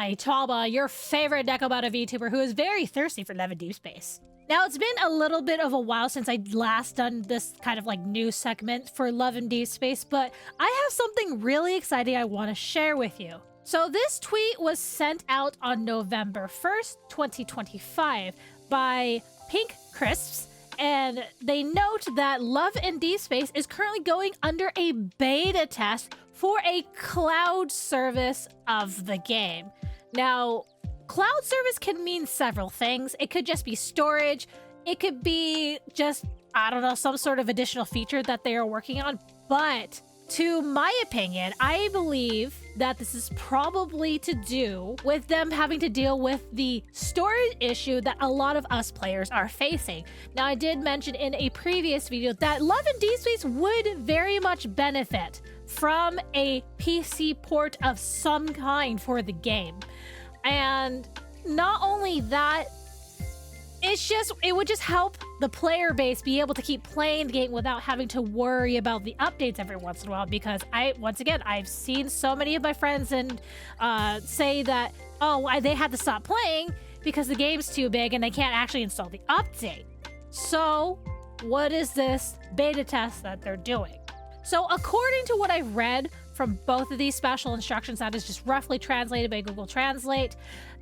I, Tama, your favorite Nekomata VTuber who is very thirsty for Love and Deepspace. Now, it's been a little bit of a while since I last done this kind of like news segment for Love and Deepspace, but I have something really exciting I want to share with you. So this tweet was sent out on November 1st, 2025 by Pink Crisps, and they note that Love and Deepspace is currently going under a beta test for a cloud service of the game. Now, cloud service can mean several things. It could just be storage. It could be just, I don't know, some sort of additional feature that they are working on. But to my opinion, I believe that this is probably to do with them having to deal with the storage issue that a lot of us players are facing. Now, I did mention in a previous video that Love and Deepspace would very much benefit from a PC port of some kind for the game. And not only that, it would just help the player base be able to keep playing the game without having to worry about the updates every once in a while, because I've seen so many of my friends and say that, they had to stop playing because the game's too big and they can't actually install the update. So what is this beta test that they're doing? So according to what I've read from both of these special instructions that is just roughly translated by Google Translate,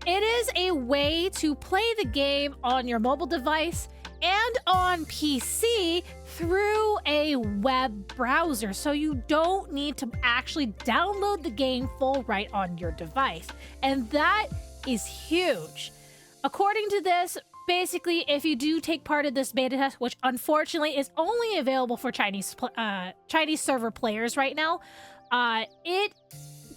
it is a way to play the game on your mobile device and on PC through a web browser. So you don't need to actually download the game full right on your device. And that is huge. According to this, basically, if you do take part in this beta test, which unfortunately is only available for Chinese server players right now, it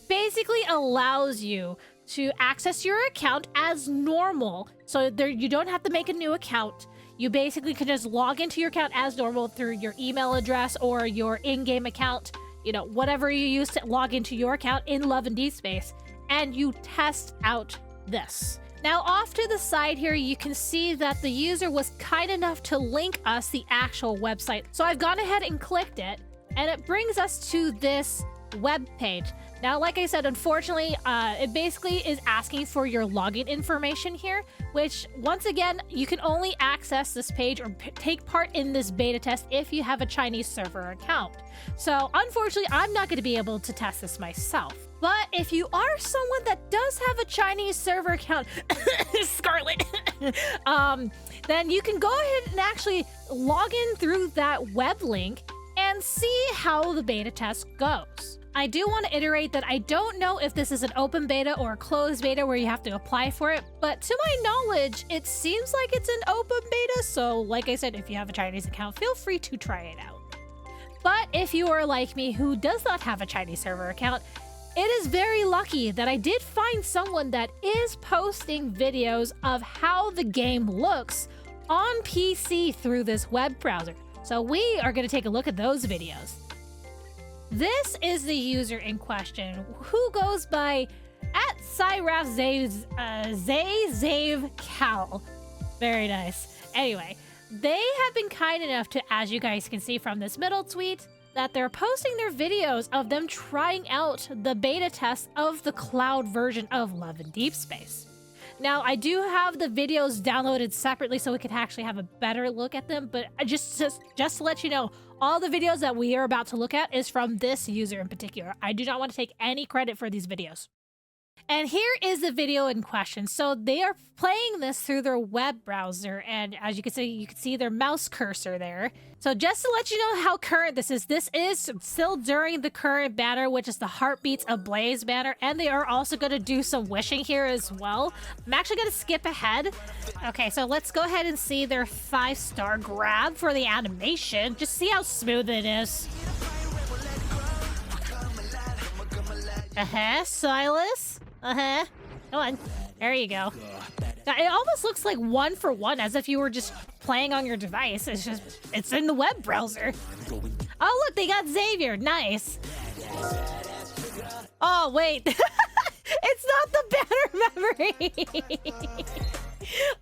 basically allows you to access your account as normal. So you don't have to make a new account. You basically can just log into your account as normal through your email address or your in-game account, whatever you use to log into your account in Love and Deepspace, and you test out this. Now, off to the side here, you can see that the user was kind enough to link us the actual website. So I've gone ahead and clicked it, and it brings us to this web page. Now, like I said, unfortunately, it basically is asking for your login information here, which once again, you can only access this page or take part in this beta test if you have a Chinese server account. So unfortunately, I'm not going to be able to test this myself. But if you are someone that does have a Chinese server account, Scarlet, then you can go ahead and actually log in through that web link and see how the beta test goes. I do want to iterate that I don't know if this is an open beta or a closed beta where you have to apply for it, but to my knowledge, it seems like it's an open beta. So like I said, if you have a Chinese account, feel free to try it out. But if you are like me who does not have a Chinese server account, it is very lucky that I did find someone that is posting videos of how the game looks on PC through this web browser. So we are going to take a look at those videos. This is the user in question, who goes by @CyrafZaveCal. Very nice. Anyway, they have been kind enough to, as you guys can see from this middle tweet, that they're posting their videos of them trying out the beta test of the cloud version of Love and Deepspace. Now, I do have the videos downloaded separately so we can actually have a better look at them, but just to let you know, all the videos that we are about to look at is from this user in particular. I do not want to take any credit for these videos. And here is the video in question. So they are playing this through their web browser, and as you can see their mouse cursor there. So just to let you know how current this is still during the current banner, which is the Heartbeats Ablaze banner, and they are also going to do some wishing here as well. I'm actually going to skip ahead. Okay, so let's go ahead and see their 5-star grab for the animation. Just see how smooth it is. Silas. Come on. There you go. It almost looks like 1-for-1, as if you were just playing on your device. It's in the web browser. Oh, look, they got Xavier. Nice. Oh, wait. It's not the banner memory.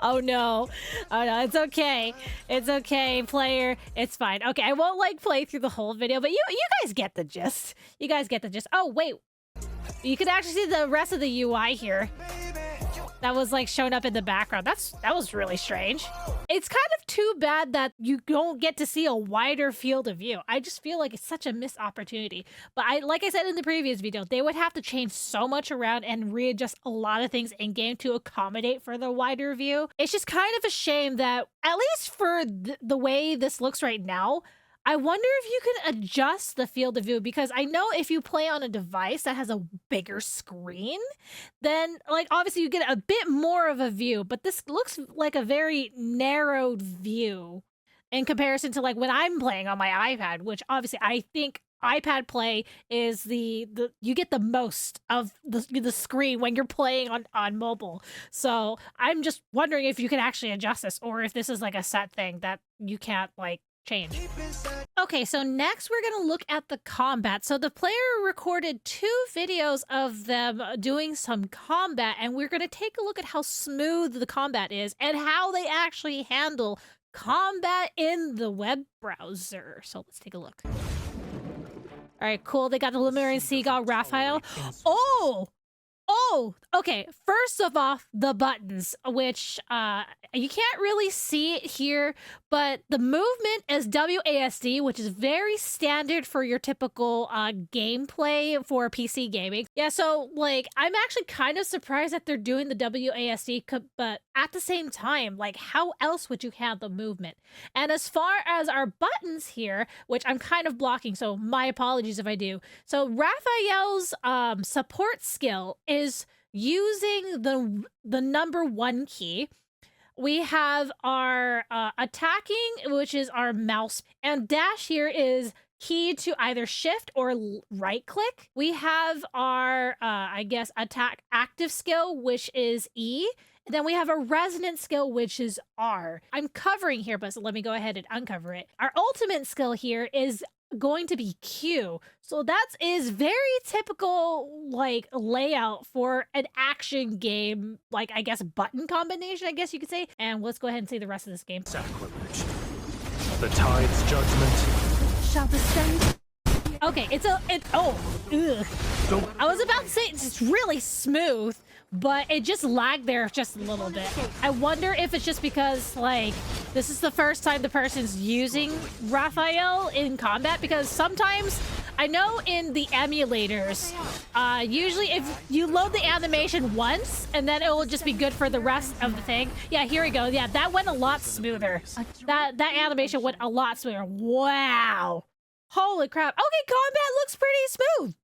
Oh no. Oh no, it's okay. It's okay, player. It's fine. Okay, I won't play through the whole video, but you guys get the gist. You guys get the gist. Oh, wait. You can actually see the rest of the UI here. that was like showing up in the background. That was really strange. It's kind of too bad that you don't get to see a wider field of view. I just feel like it's such a missed opportunity. But like I said in the previous video, they would have to change so much around and readjust a lot of things in game to accommodate for the wider view. It's just kind of a shame that, at least for the way this looks right now, I wonder if you can adjust the field of view, because I know if you play on a device that has a bigger screen, then like obviously you get a bit more of a view, but this looks like a very narrowed view in comparison to like when I'm playing on my iPad, which obviously I think iPad play is the you get the most of the screen when you're playing on mobile. So I'm just wondering if you can actually adjust this, or if this is like a set thing that you can't like change. Okay, so next we're gonna look at the combat. So the player recorded 2 videos of them doing some combat, and we're gonna take a look at how smooth the combat is and how they actually handle combat in the web browser. So let's take a look. All right, cool. They got the Lemurian Seagull, Raphael. Oh, okay. First of all, the buttons, which you can't really see it here, but the movement is WASD, which is very standard for your typical gameplay for PC gaming. Yeah, so like I'm actually kind of surprised that they're doing the WASD, but at the same time, like how else would you have the movement? And as far as our buttons here, which I'm kind of blocking, so my apologies if I do. So Raphael's support skill is using the number 1 key. We have our attacking, which is our mouse, and dash here is key to either shift or right click. We have our I guess attack active skill, which is E. And then we have a resonant skill, which is R. I'm covering here, but so let me go ahead and uncover it. Our ultimate skill here is going to be Q. So that is very typical like layout for an action game, like I guess button combination, I guess you could say. And let's go ahead and see the rest of this game. Sacrilege. The tide's judgment shall descend. Okay, ugh. I was about to say it's really smooth, but it just lagged there just a little bit. I wonder if it's just because, like, this is the first time the person's using Raphael in combat, because sometimes, I know in the emulators, usually if you load the animation once, and then it will just be good for the rest of the thing. Yeah, here we go. Yeah, that went a lot smoother. That animation went a lot smoother. Wow. Holy crap. Okay, combat looks pretty smooth.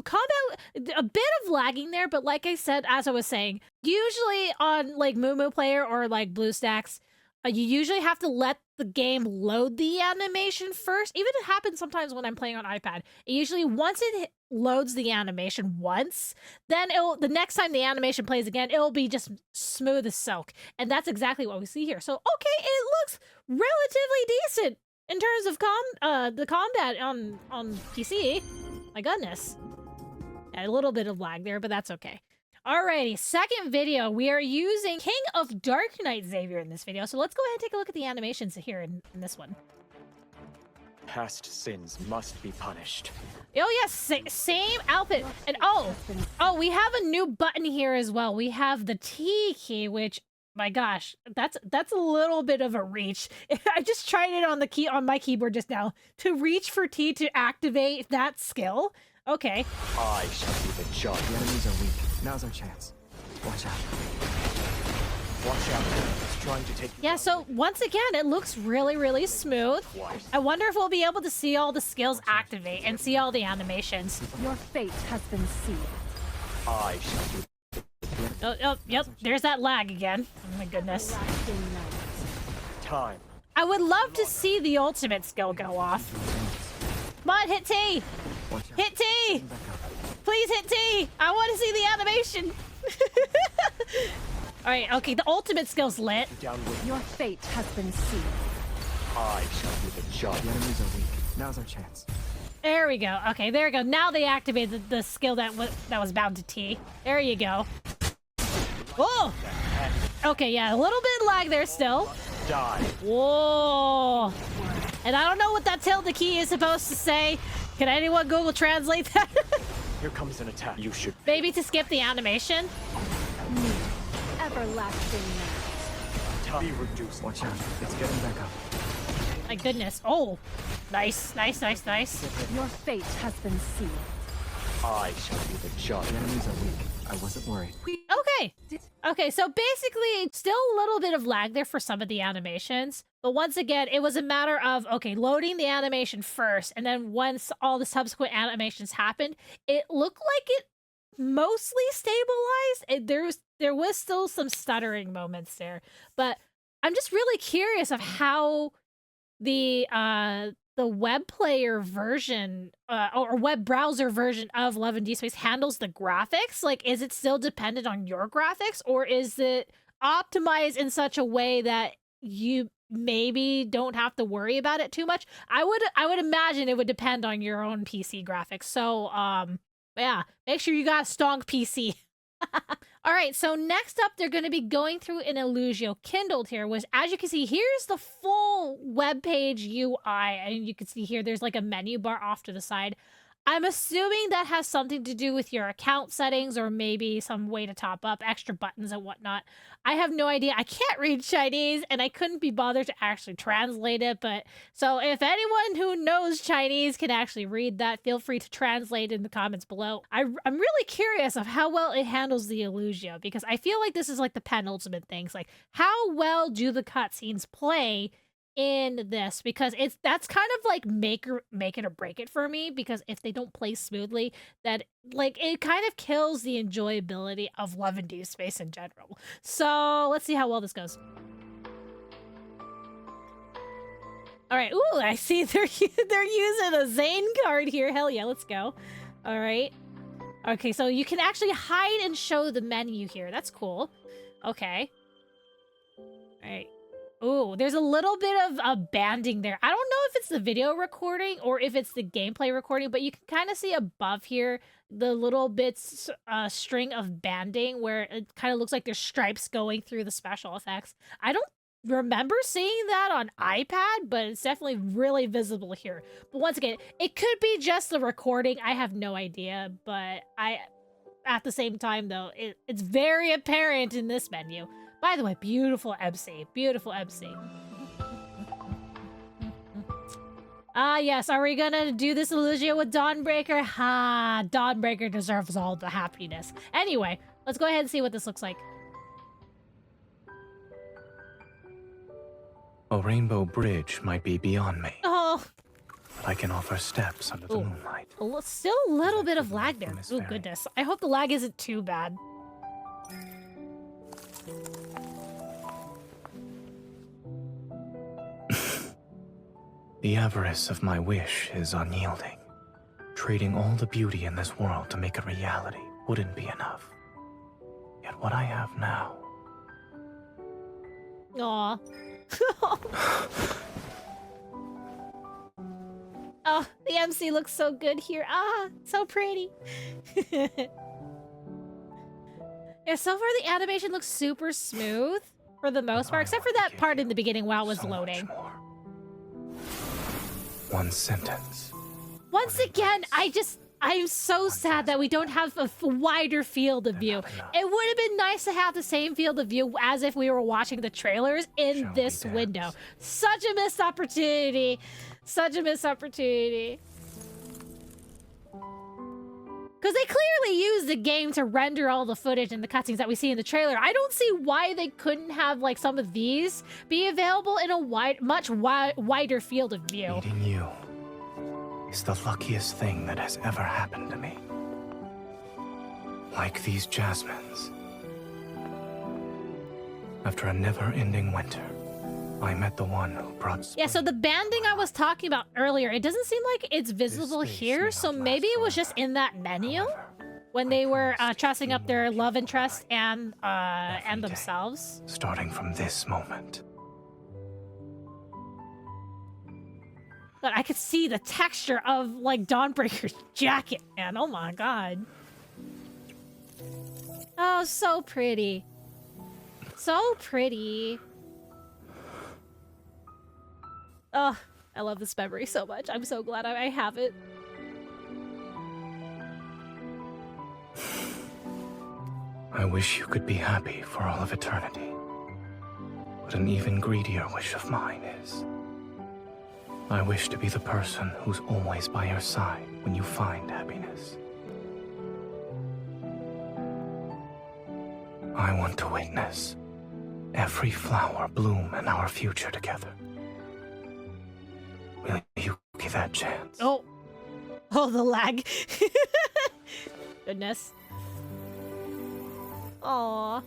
Combat, a bit of lagging there, but like I said, as I was saying, usually on like Moo Player or like BlueStacks, you usually have to let the game load the animation first. Even it happens sometimes when I'm playing on iPad. It usually, once it loads the animation once, then the next time the animation plays again, it'll be just smooth as silk. And that's exactly what we see here. So, okay, it looks relatively decent in terms of the combat on PC. My goodness. A little bit of lag there, but that's okay. Alrighty, second video. We are using King of Dark Knight Xavier in this video. So let's go ahead and take a look at the animations here in this one. past sins must be punished. Oh yes, same outfit. And oh, we have a new button here as well. We have the T key, which, my gosh, that's a little bit of a reach. I just tried it on my keyboard just now to reach for T to activate that skill. Okay. I shall be the judge. The enemies are weak. Now's our chance. Watch out. Watch out. It's trying to take you. Yeah, so once again, it looks really, really smooth. I wonder if we'll be able to see all the skills activate and see all the animations. Your fate has been sealed. I shall be. Oh, yep, there's that lag again. Oh my goodness. Time. I would love to see the ultimate skill go off. Come on, hit T! Hit T! Please hit T! I want to see the animation! Alright, okay, the ultimate skill's lit. Your fate has been sealed. I shall be the judge. The enemies are weak. Now's our chance. There we go. Okay, there we go. Now they activated the skill that was bound to T. There you go. Oh! Okay, yeah, a little bit of lag there still. Die. Whoa! And I don't know what that tilde key is supposed to say. Can anyone Google Translate that? Here comes an attack. You should. Maybe to skip the animation? everlasting night. Be reduced. Watch out. It's getting back up. My goodness. Oh, nice, nice, nice, nice. Your fate has been sealed. I shall be the judge. The enemies are weak. I wasn't worried. Okay. Okay, so basically, still a little bit of lag there for some of the animations. But once again, it was a matter of, okay, loading the animation first. And then once all the subsequent animations happened, it looked like it mostly stabilized. There was still some stuttering moments there. But I'm just really curious of how the web player version or web browser version of Love and Deepspace handles the graphics. Like, is it still dependent on your graphics, or is it optimized in such a way that you maybe don't have to worry about it too much? I would imagine it would depend on your own PC graphics. So yeah, make sure you got a strong PC. All right, so next up, they're going to be going through an Illusio Kindled here, which, as you can see, here's the full web page UI, and you can see here there's like a menu bar off to the side. I'm assuming that has something to do with your account settings, or maybe some way to top up extra buttons and whatnot. I have no idea. I can't read Chinese, and I couldn't be bothered to actually translate it. But so if anyone who knows Chinese can actually read that, feel free to translate in the comments below. I'm really curious of how well it handles the Illusio, because I feel like this is like the penultimate things. Like, how well do the cutscenes play in this? Because that's kind of like make it or break it for me, because if they don't play smoothly, that like it kind of kills the enjoyability of Love and Deepspace in general. So let's see how well this goes. All right. Ooh, I see they're using a Zane card here. Hell yeah, let's go. All right. Okay, so you can actually hide and show the menu here. That's cool. Okay. All right. Ooh, there's a little bit of banding there. I don't know if it's the video recording or if it's the gameplay recording, but you can kind of see above here the little bits string of banding where it kind of looks like there's stripes going through the special effects. I don't remember seeing that on iPad, but it's definitely really visible here. But once again, it could be just the recording. I have no idea, but at the same time though, it's very apparent in this menu. By the way, beautiful MC. Beautiful MC. Ah, yes. Are we gonna do this Illusio with Dawnbreaker? Ha! Dawnbreaker deserves all the happiness. Anyway, let's go ahead and see what this looks like. A rainbow bridge might be beyond me, Oh, but I can offer steps under the Ooh. moonlight. still a little bit of lag there. Oh, goodness. I hope the lag isn't too bad. The avarice of my wish is unyielding. Trading all the beauty in this world to make a reality wouldn't be enough. Yet what I have now... Aw. Oh, the MC looks so good here. Ah, so pretty. Yeah, so far the animation looks super smooth for the most part, except for that part in the beginning while it was loading. One sentence. Once again, I'm so sad that we don't have a wider field of view. It would have been nice to have the same field of view as if we were watching the trailers in this window. Such a missed opportunity. Such a missed opportunity. Because they clearly used the game to render all the footage and the cutscenes that we see in the trailer. I don't see why they couldn't have like some of these be available in a much wider field of view. Meeting you is the luckiest thing that has ever happened to me. Like these jasmines. After a never-ending winter, I met the one who brought spring. Yeah, so the banding I was talking about earlier, it doesn't seem like it's visible here, so maybe it was just in that menu when they were trusting up their love interest and themselves. Starting from this moment. But I could see the texture of like Dawnbreaker's jacket, man. Oh my god. Oh, so pretty. So pretty. Oh, I love this memory so much. I'm so glad I have it. I wish you could be happy for all of eternity. But an even greedier wish of mine is, I wish to be the person who's always by your side when you find happiness. I want to witness every flower bloom in our future together. Will you give that chance? Oh, the lag. Goodness. Aww.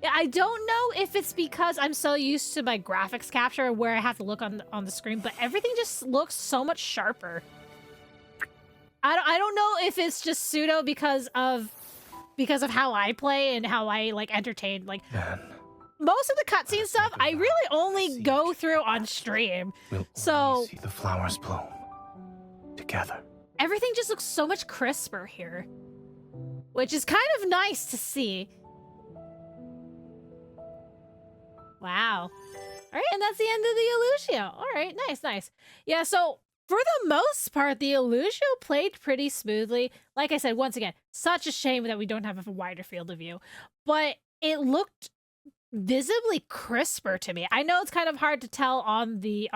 Yeah, I don't know if it's because I'm so used to my graphics capture where I have to look on the screen, but everything just looks so much sharper. I don't know if it's just pseudo because of how I play and how I like entertain. Like most of the cutscene stuff, I really only go through on stream. So see the flowers bloom together. Everything just looks so much crisper here, which is kind of nice to see. Wow. All right, and that's the end of the Illusio. All right, nice. Yeah, so for the most part, the Illusio played pretty smoothly. Like I said, once again, such a shame that we don't have a wider field of view, but it looked visibly crisper to me. I know it's kind of hard to tell on the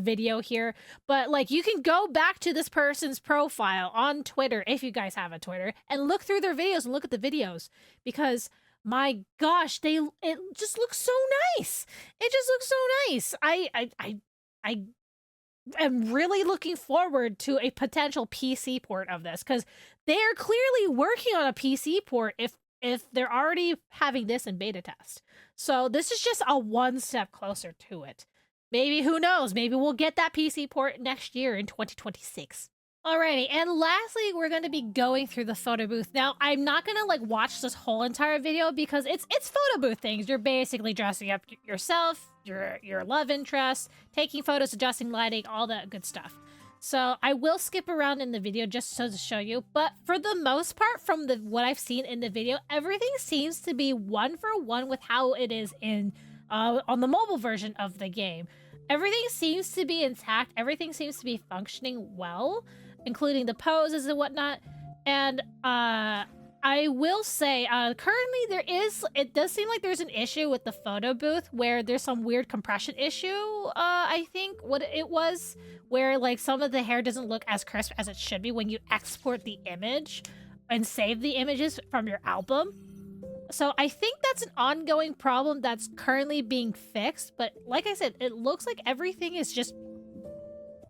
video here, but like you can go back to this person's profile on Twitter if you guys have a Twitter and look through their videos and look at the videos, because my gosh, it just looks so nice. It just looks so nice. I am really looking forward to a potential PC port of this, because they are clearly working on a PC port if they're already having this in beta test. So this is just a one step closer to it. Maybe, who knows, maybe we'll get that PC port next year in 2026. Alrighty, and lastly, we're going to be going through the photo booth. Now, I'm not going to like watch this whole entire video because it's photo booth things. You're basically dressing up yourself, your love interest, taking photos, adjusting lighting, all that good stuff. So I will skip around in the video just so to show you, but for the most part, from what I've seen in the video, everything seems to be one for one with how it is in on the mobile version of the game. Everything seems to be intact. Everything seems to be functioning well, including the poses and whatnot. And I will say, currently it does seem like there's an issue with the photo booth where there's some weird compression issue, I think what it was, where like some of the hair doesn't look as crisp as it should be when you export the image and save the images from your album. So I think that's an ongoing problem that's currently being fixed, but like I said, it looks like everything is just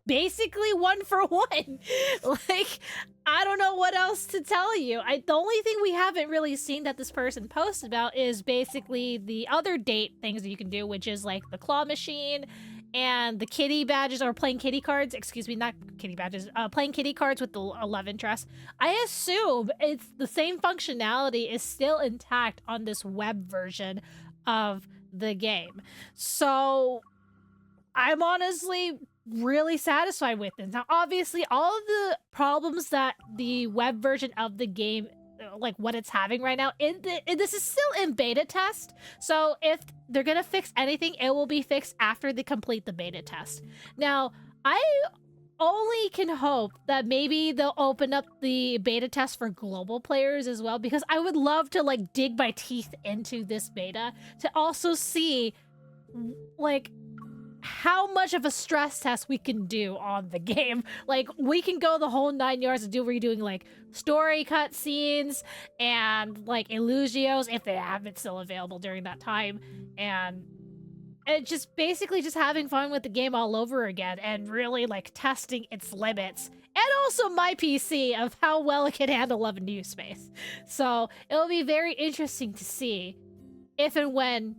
basically one for one. Like, I don't know what else to tell you. The only thing we haven't really seen that this person posted about is basically the other date things that you can do, which is like the claw machine and the kitty badges, or playing kitty cards, excuse me, not kitty badges, playing kitty cards with the love interest. I assume it's the same functionality is still intact on this web version of the game. So I'm honestly really satisfied with it. Now, obviously, all of the problems that the web version of the game, like what it's having right now, this is still in beta test. So if they're gonna fix anything, it will be fixed after they complete the beta test. Now, I only can hope that maybe they'll open up the beta test for global players as well, because I would love to like dig my teeth into this beta to also see like how much of a stress test we can do on the game. Like, we can go the whole 9 yards and we're doing like story cutscenes and like Illusios if they have it still available during that time, and just basically just having fun with the game all over again and really like testing its limits, and also my PC of how well it can handle Love and Deepspace. So it'll be very interesting to see if and when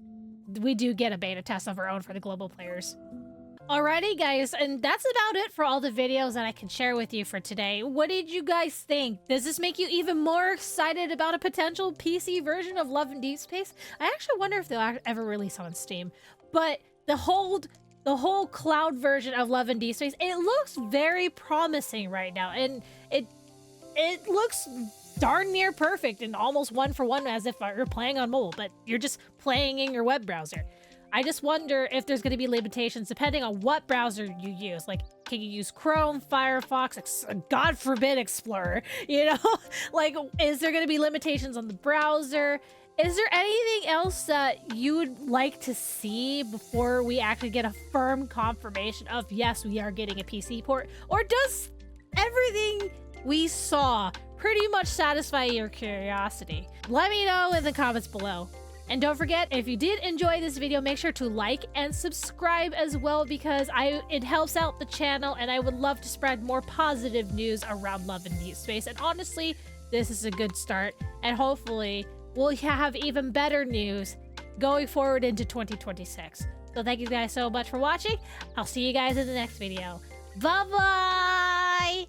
we do get a beta test of our own for the global players. Alrighty guys, and that's about it for all the videos that I can share with you for today. What did you guys think? Does this make you even more excited about a potential PC version of Love and Deepspace? I actually wonder if they'll ever release on Steam. But the whole cloud version of Love and Deepspace, it looks very promising right now, and it looks darn near perfect and almost one for one as if you're playing on mobile, but you're just playing in your web browser. I just wonder if there's going to be limitations depending on what browser you use. Like, Can you use Chrome, Firefox, God forbid Explorer? You know, like, is there going to be limitations on the browser? Is there anything else that you would like to see before we actually get a firm confirmation of, yes, we are getting a PC port? Or does everything we saw pretty much satisfy your curiosity? Let me know in the comments below. And don't forget, if you did enjoy this video, make sure to like and subscribe as well, because it helps out the channel, and I would love to spread more positive news around Love and Deepspace. And honestly, this is a good start, and hopefully we'll have even better news going forward into 2026. So thank you guys so much for watching. I'll see you guys in the next video. Bye-bye!